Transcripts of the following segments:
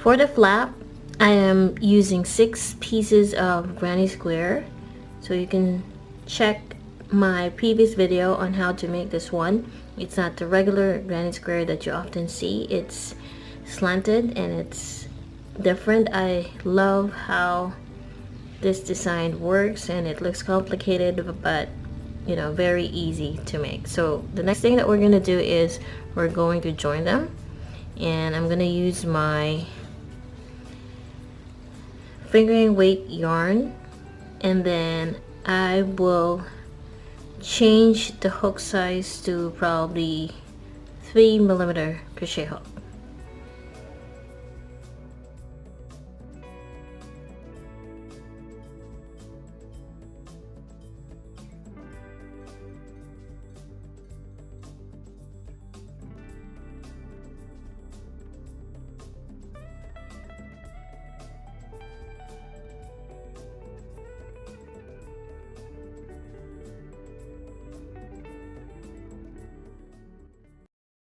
For the flap, I am using 6 pieces of granny square, so you can check my previous video on how to make this one. It's not the regular granny square that you often see. It's slanted and it's different. I love how this design works, and it looks complicated but you know, very easy to make. So the next thing that we're going to do is we're going to join them, and I'm going to use my fingering weight yarn, and then I will change the hook size to probably 3mm crochet hook.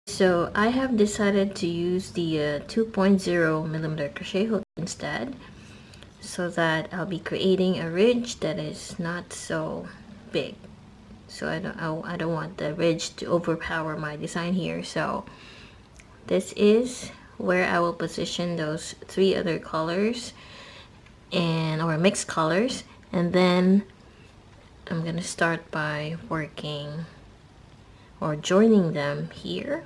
So I have decided to use the 2.0mm crochet hook instead, so that I'll be creating a ridge that is not so big. So I don't want the ridge to overpower my design here. So this is where I will position those 3 other colors or mixed colors, and then I'm gonna start by working or joining them here.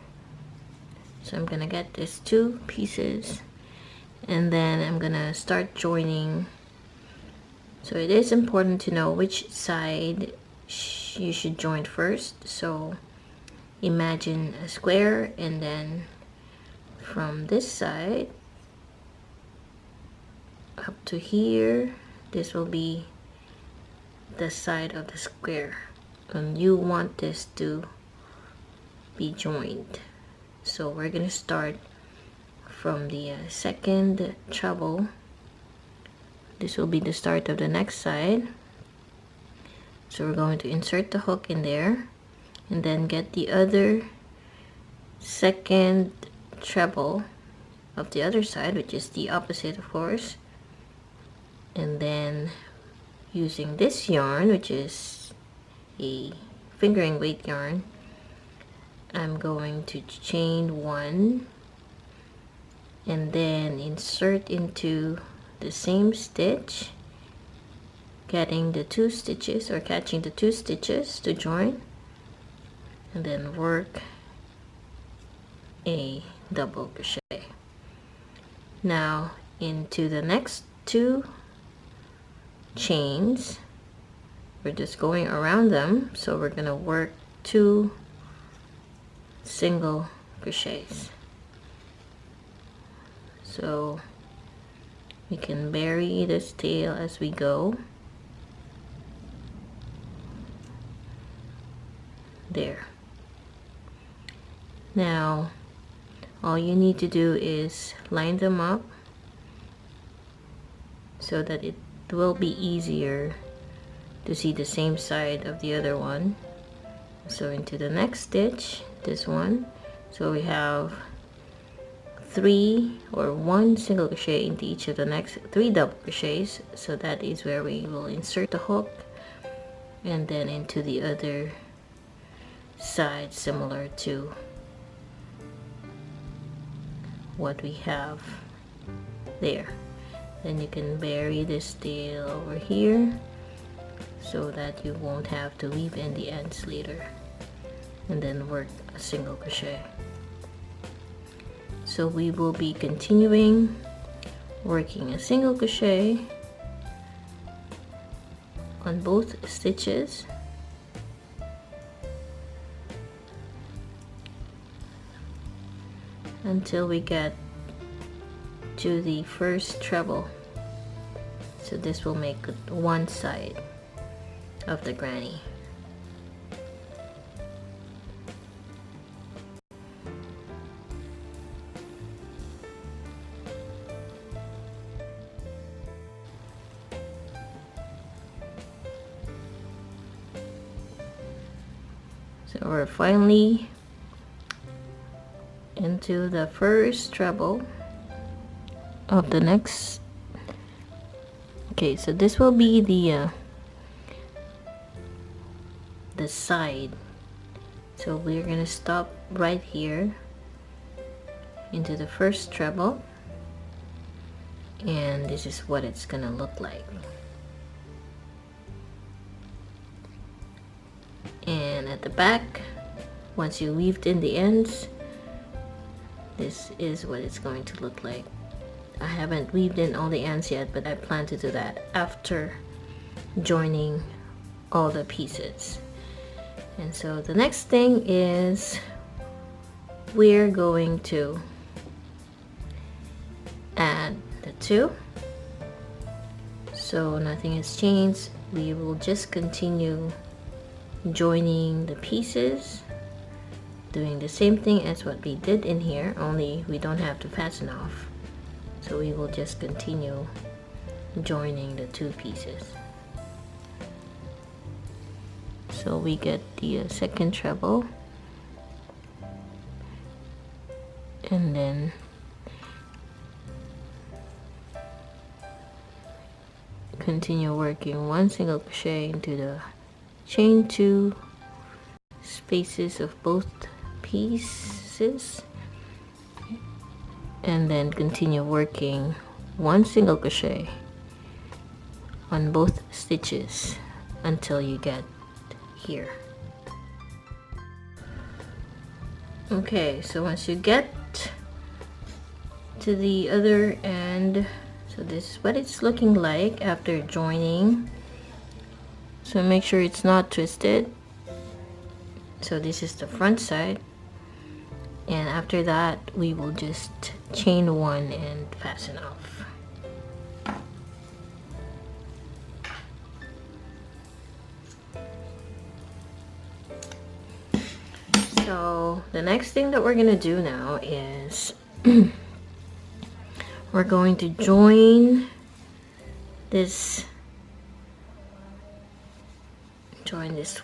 So I'm gonna get these 2 pieces, and then I'm gonna start joining. So it is important to know which side you should join first. So imagine a square, and then from this side up to here, this will be the side of the square, and you want this to be joined. So we're gonna start from the second treble. This will be the start of the next side. So we're going to insert the hook in there, and then get the other second treble of the other side, which is the opposite, of course, and then using this yarn, which is a fingering weight yarn, I'm going to chain 1 and then insert into the same stitch, getting the 2 stitches or catching the 2 stitches to join, and then work a double crochet. Now into the next 2 chains, we're just going around them, so we're gonna work 2 single crochets. So we can bury this tail as we go. There. Now all you need to do is line them up so that it will be easier to see the same side of the other one. So into the next stitch, this one, so we have 3 or 1 single crochet into each of the next 3 double crochets. So that is where we will insert the hook, and then into the other side, similar to what we have there. Then you can bury this tail over here so that you won't have to weave in the ends later, and then work a single crochet. So we will be continuing working a single crochet on both stitches until we get to the first treble. So this will make one side of the granny. So we're finally into the first treble of the next. Okay, so this will be the side. So we're gonna stop right here into the first treble, and this is what it's gonna look like. And at the back, once you weaved in the ends, this is what it's going to look like. I haven't weaved in all the ends yet, but I plan to do that after joining all the pieces. And so the next thing is we're going to add the 2. So nothing has changed. We will just continue joining the pieces, doing the same thing as what we did in here, only we don't have to fasten off. So we will just continue joining the 2 pieces. So we get the second treble, and then continue working 1 single crochet into the chain 2 spaces of both pieces, and then continue working 1 single crochet on both stitches until you get here. Okay, so once you get to the other end, so this is what it's looking like after joining. So make sure it's not twisted. So this is the front side, and after that we will just chain 1 and fasten off. So the next thing that we're gonna do now is we're going to join this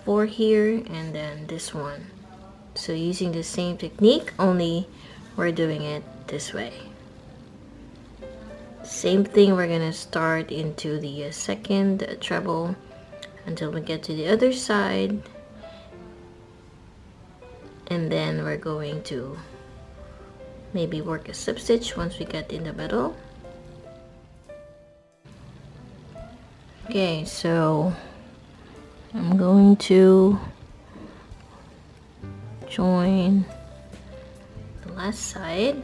4 here and then this one. So using the same technique, only we're doing it this way. Same thing, we're gonna start into the second treble until we get to the other side, and then we're going to maybe work a slip stitch once we get in the middle. Okay, so I'm going to join the last side.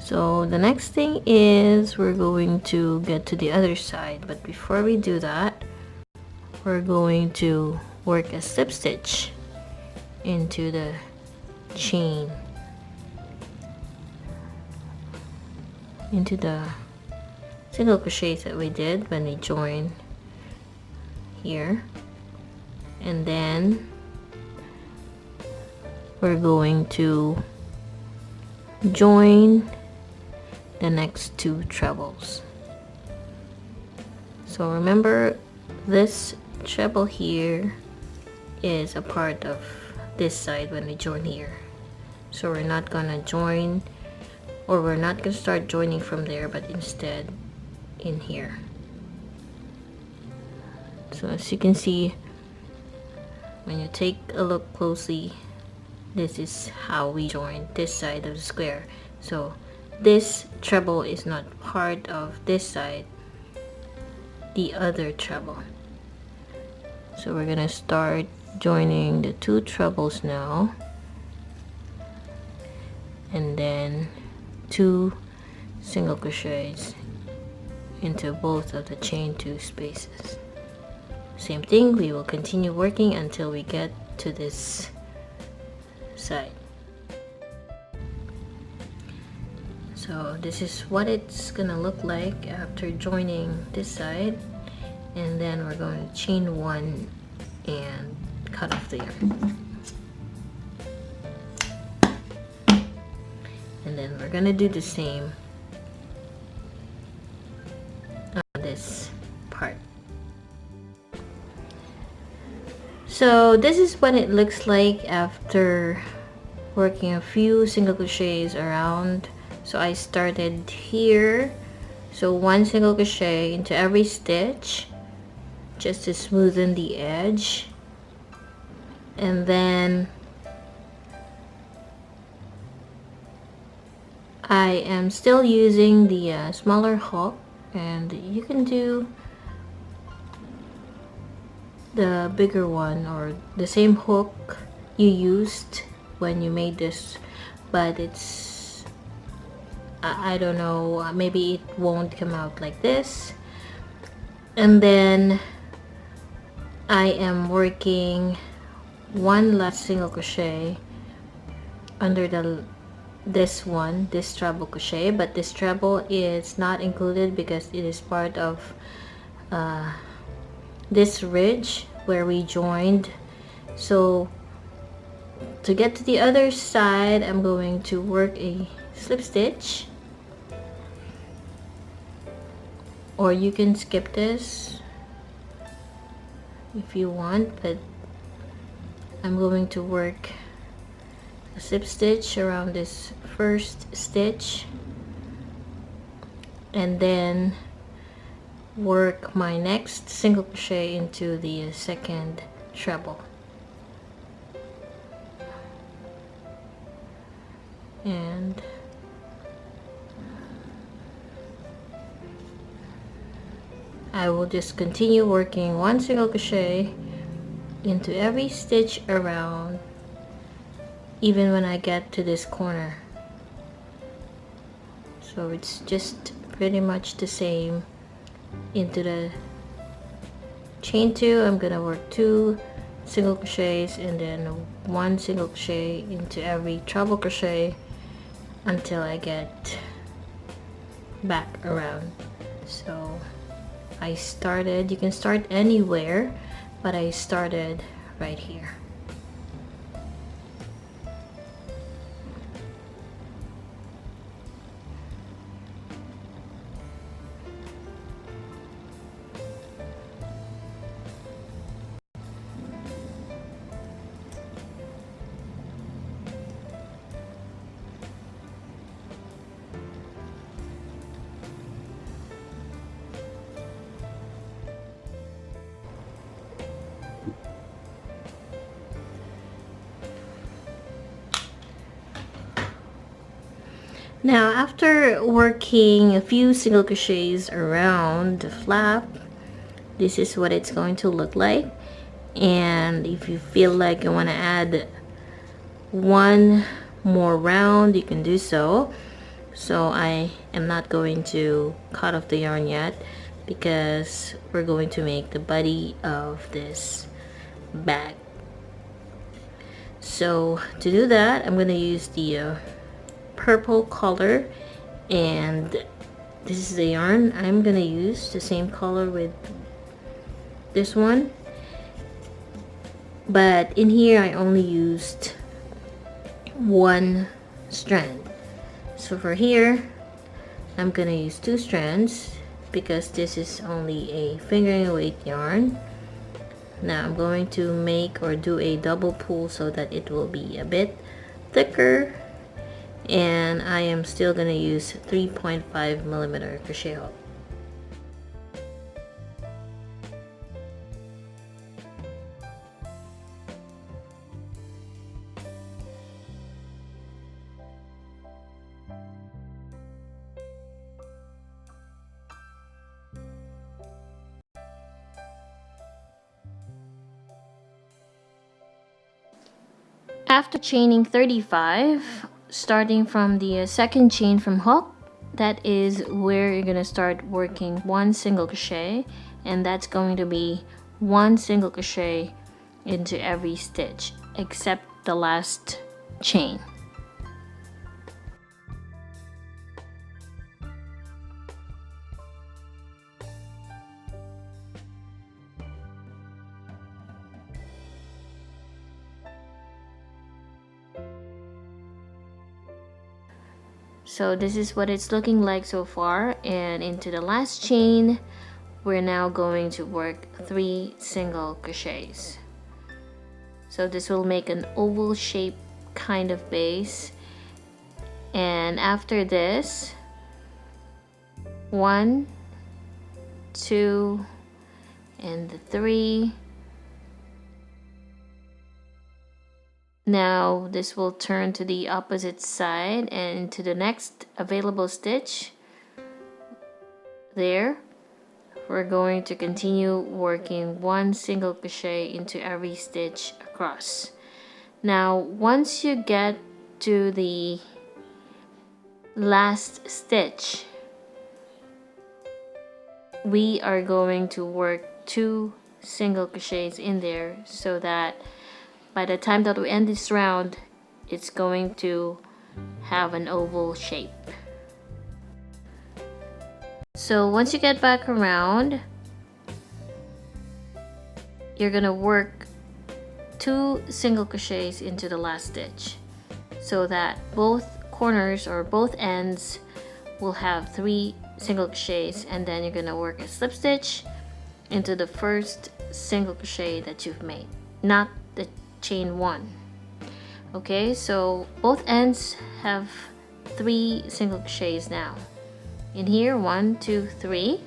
So the next thing is we're going to get to the other side, but before we do that, we're going to work a slip stitch into the chain, into the single crochets that we did when we joined here, and then we're going to join the next 2 trebles. So remember, this treble here is a part of this side when we join here, so we're not gonna join, or we're not gonna start joining from there, but instead in here. So as you can see, when you take a look closely, this is how we join this side of the square. So this treble is not part of this side, the other treble. So we're gonna start joining the 2 trebles now, and then 2 single crochets into both of the chain 2 spaces. Same thing, we will continue working until we get to this side. So this is what it's gonna look like after joining this side, and then we're going to chain 1 and cut off the yarn. And then we're gonna do the same on this part. So this is what it looks like after working a few single crochets around So I started here, so 1 single crochet into every stitch just to smoothen the edge, and then I am still using the smaller hook, and you can do the bigger one or the same hook you used when you made this, but it's I don't know, maybe it won't come out like this. And then I am working one last single crochet under this treble crochet, but this treble is not included because it is part of this ridge where we joined. So to get to the other side, I'm going to work a slip stitch, or you can skip this if you want, but I'm going to work a slip stitch around this first stitch and then work my next single crochet into the second treble. And I will just continue working 1 single crochet into every stitch around, even when I get to this corner. So it's just pretty much the same. Into the chain 2, I'm gonna work 2 single crochets and then 1 single crochet into every treble crochet until I get back around. So I started, you can start anywhere, but I started right here. Now after working a few single crochets around the flap, this is what it's going to look like. And if you feel like you want to add one more round, you can do so. So I am not going to cut off the yarn yet because we're going to make the body of this bag. So to do that, I'm going to use the purple color, and this is the yarn I'm gonna use, the same color with this one, but in here I only used 1 strand. So for here I'm gonna use 2 strands because this is only a fingering weight yarn. Now I'm going to make or do a double pull so that it will be a bit thicker, and I am still going to use 3.5mm crochet hook. After chaining 35, starting from the second chain from hook, that is where you're gonna start working 1 single crochet, and that's going to be 1 single crochet into every stitch except the last chain. So this is what it's looking like so far, and into the last chain we're now going to work 3 single crochets. So this will make an oval shape kind of base, And after this, 1, 2, and the 3. Now this will turn to the opposite side and to the next available stitch. There, we're going to continue working 1 single crochet into every stitch across. Now once you get to the last stitch, we are going to work 2 single crochets in there, so that by the time that we end this round, it's going to have an oval shape. So once you get back around, you're gonna work 2 single crochets into the last stitch, so that both corners or both ends will have 3 single crochets, and then you're gonna work a slip stitch into the first single crochet that you've made, not the chain 1. Okay, so both ends have 3 single crochets now. In here, 1, 2, 3.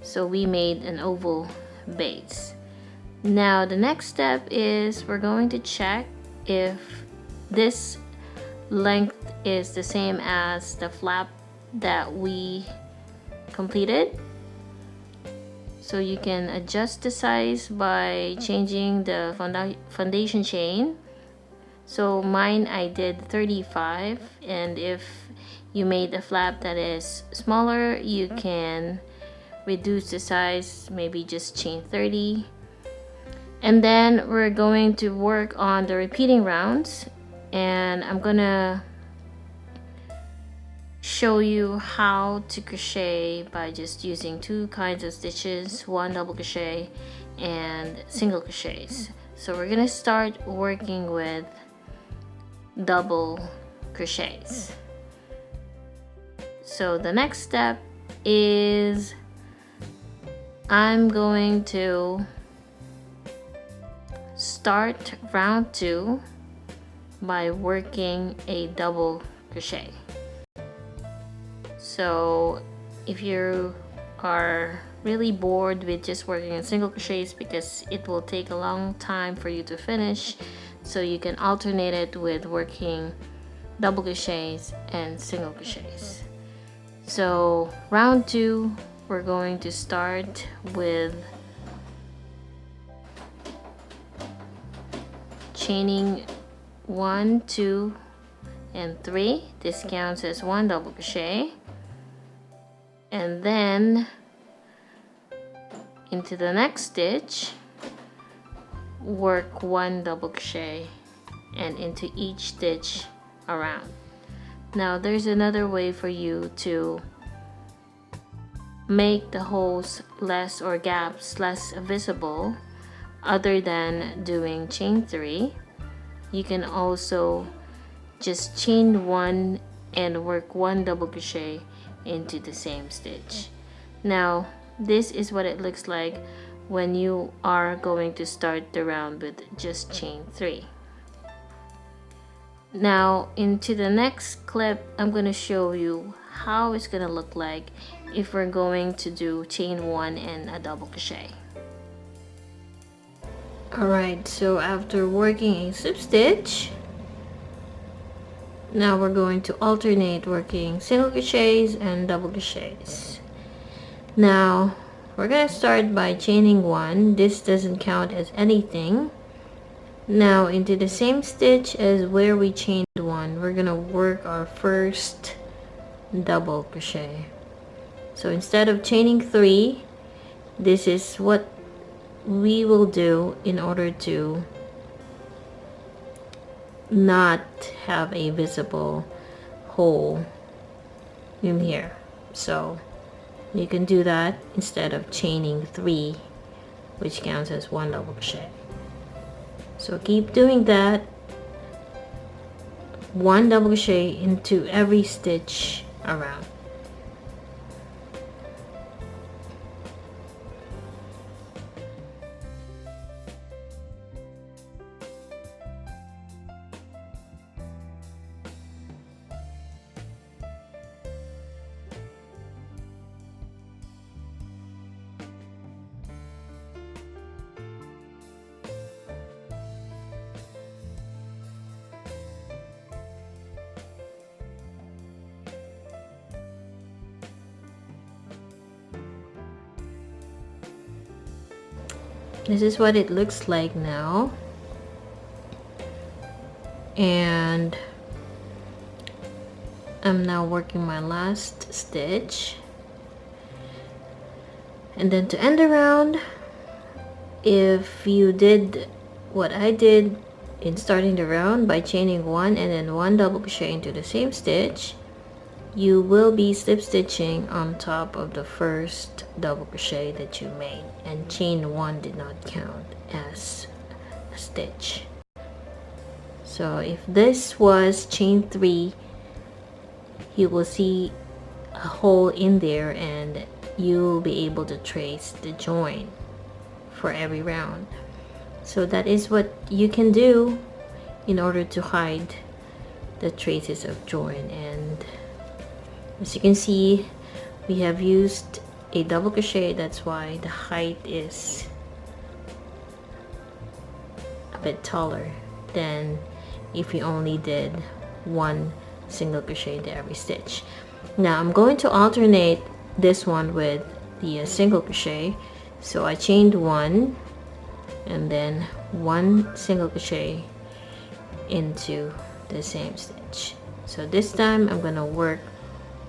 So we made an oval base. Now the next step is we're going to check if this length is the same as the flap that we completed. So you can adjust the size by changing the foundation chain. So mine, I did 35, and if you made a flap that is smaller, you can reduce the size, maybe just chain 30. And then we're going to work on the repeating rounds, and I'm gonna show you how to crochet by just using 2 kinds of stitches, 1 double crochet and single crochets. So we're gonna start working with double crochets. So the next step is I'm going to start round 2 by working a double crochet. So if you are really bored with just working in single crochets, because it will take a long time for you to finish, so you can alternate it with working double crochets and single crochets. So round 2, we're going to start with chaining 1, 2, and 3. This counts as 1 double crochet, and then into the next stitch work 1 double crochet and into each stitch around. Now there's another way for you to make the holes less, or gaps less visible, other than doing chain 3. You can also just chain 1 and work 1 double crochet into the same stitch. Now this is what it looks like when you are going to start the round with just chain 3. Now into the next clip, I'm going to show you how it's going to look like if we're going to do chain 1 and a double crochet. Alright, so after working a slip stitch, now we're going to alternate working single crochets and double crochets. Now we're going to start by chaining 1. This doesn't count as anything. Now into the same stitch as where we chained 1, we're going to work our first double crochet. So instead of chaining 3, this is what we will do in order to not have a visible hole in here. So you can do that instead of chaining 3, which counts as 1 double crochet. So keep doing that, 1 double crochet into every stitch around. This is what it looks like now. And I'm now working my last stitch. And then to end the round, if you did what I did in starting the round by chaining one and then one double crochet into the same stitch, you will be slip stitching on top of the first double crochet that you made, and chain one did not count as a stitch. So if this was chain 3, you will see a hole in there and you'll be able to trace the join for every round. So that is what you can do in order to hide the traces of join. And as you can see, we have used a double crochet, that's why the height is a bit taller than if you only did one single crochet into every stitch. Now I'm going to alternate this one with the single crochet. So I chained one and then one single crochet into the same stitch. So this time I'm gonna work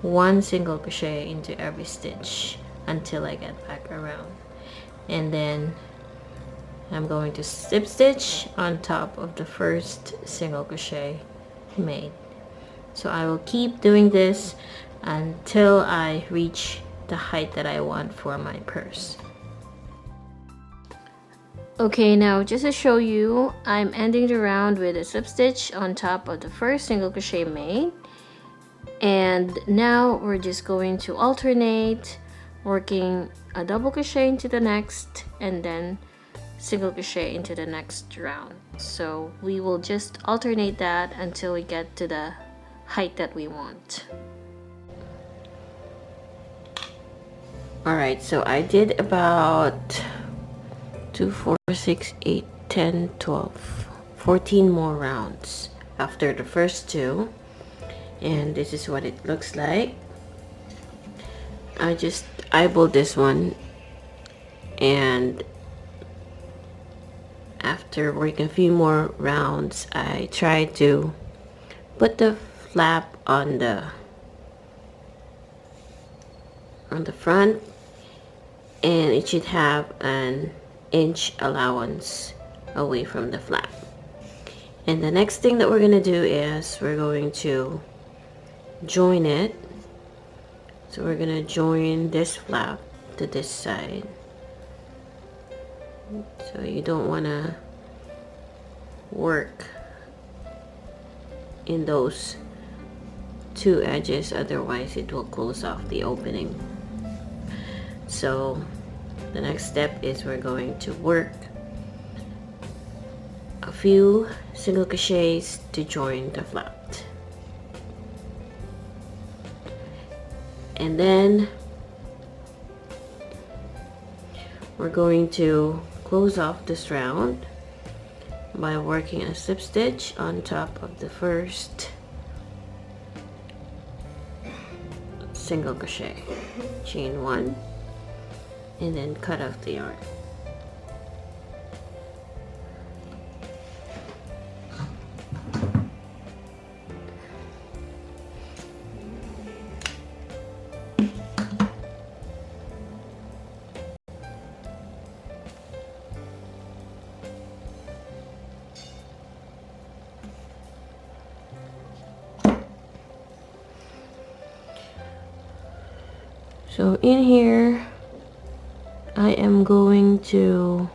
one single crochet into every stitch until I get back around, and then I'm going to slip stitch on top of the first single crochet made. So I will keep doing this until I reach the height that I want for my purse. Okay, now just to show you, I'm ending the round with a slip stitch on top of the first single crochet made, and now we're just going to alternate working a double crochet into the next and then single crochet into the next round. So we will just alternate that until we get to the height that we want. Alright, so I did about 2, 4, 6, 8, 10, 12, 14 more rounds after the first 2, and this is what it looks like. I just eyeballed this one, and after working a few more rounds I tried to put the flap on the front, and it should have an inch allowance away from the flap. And the next thing that we're going to do is we're going to join it. So we're going to join this flap to this side. So you don't want to work in those 2 edges, otherwise it will close off the opening. So the next step is we're going to work a few single crochets to join the flap, and then we're going to close off this round by working a slip stitch on top of the first single crochet, chain 1, and then cut off the yarn. So in here I am going to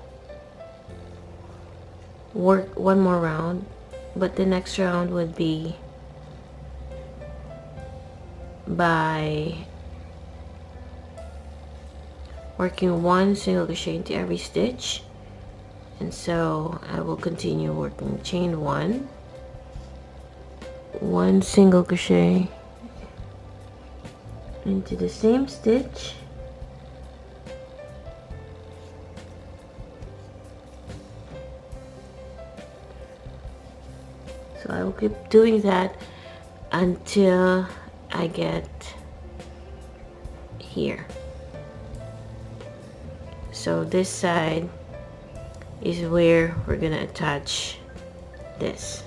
work one more round, but the next round would be by working one single crochet into every stitch. And so I will continue working chain 1, one single crochet into the same stitch, so I will keep doing that until I get here. So this side is where we're gonna attach this.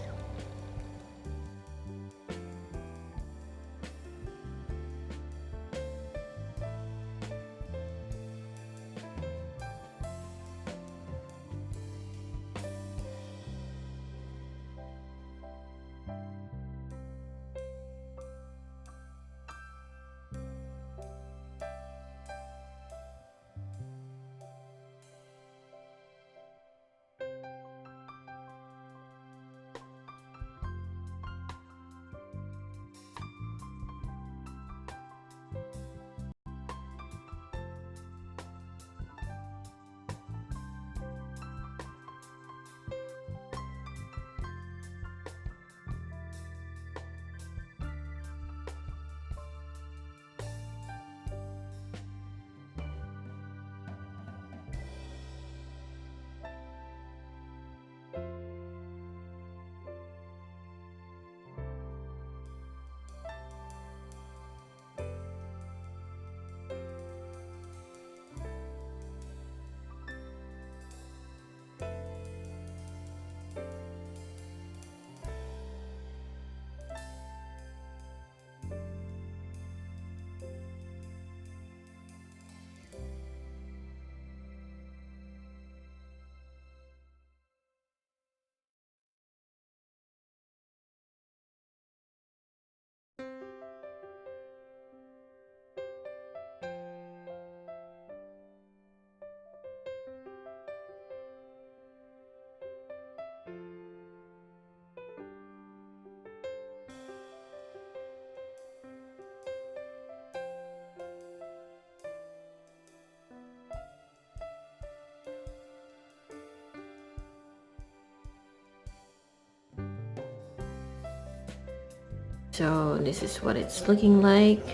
So this is what it's looking like,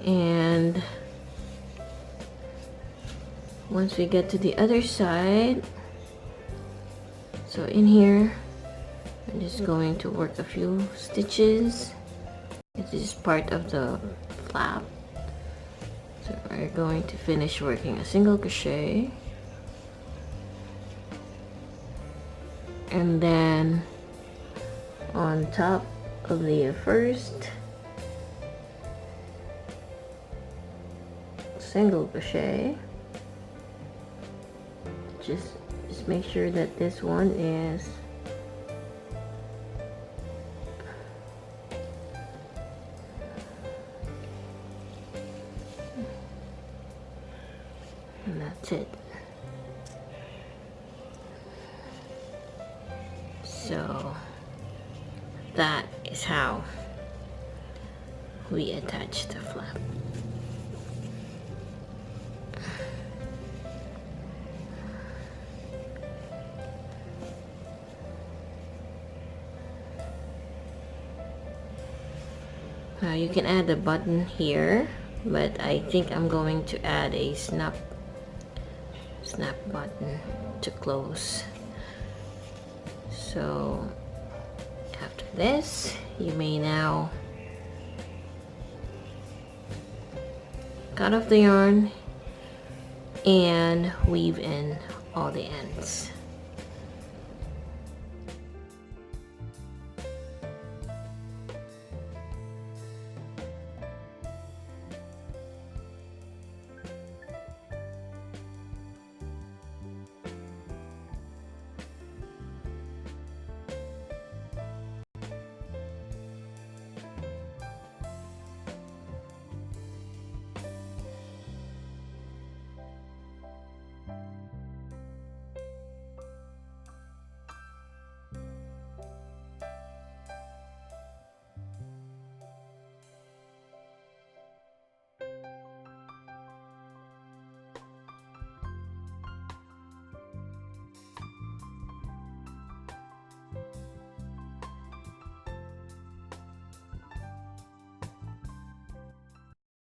and once we get to the other side, so in here I'm just going to work a few stitches. This is part of the flap, so we're going to finish working a single crochet, and then on top of the first single crochet, just make sure that this one is and that's it. So that is how we attach the flap. Now you can add a button here, but I think I'm going to add a snap button to close. So after this, you may now cut off the yarn and weave in all the ends.